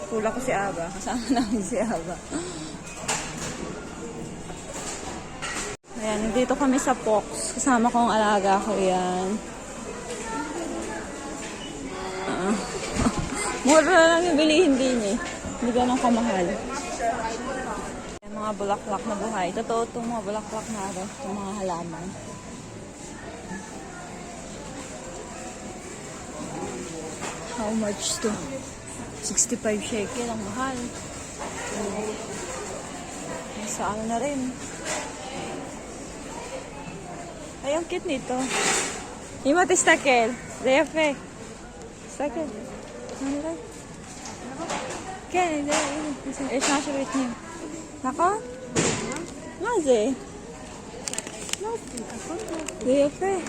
Pula ko si Aba. Kasama namin si Aba. Ayan, dito kami sa Pox. Kasama kong alaga ko yan. Mura na lang yung bilihin din eh. Hindi ganun kamahal. Ayan, mga bulaklak na buhay. Totoo itong mga bulaklak na ito. Itong mga halaman. How much to? 65 shekel. Ang mahal. Sa ano na rin. Ay, ang cute nito. Ima, testakel. Refe. Testakel. Ano rin? Ken, ايش ناشر الاثنين؟ نقا؟ ما زي زي يفه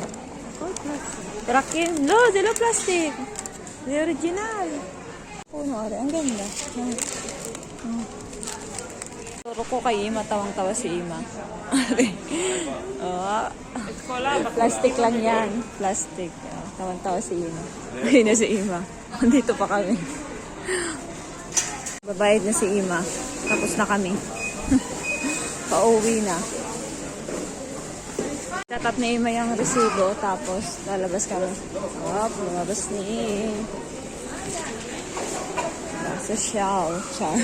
تركين لو زي لو بلاستيك زي اوريجينال puno rin ang ganda. Turo ko kay Ima, tawang-tawa si Ima. Oh, plastic lang yan, plastic. Tawang-tawa si Ima. Ayun na si Ima. Dito pa kami. Babayad na si Ima. Tapos na kami. Pauwi na. Tatap ni Ima yung resibo. Tapos lalabas kami. Oh, lumabas ni Ima. Sa Shell. Char.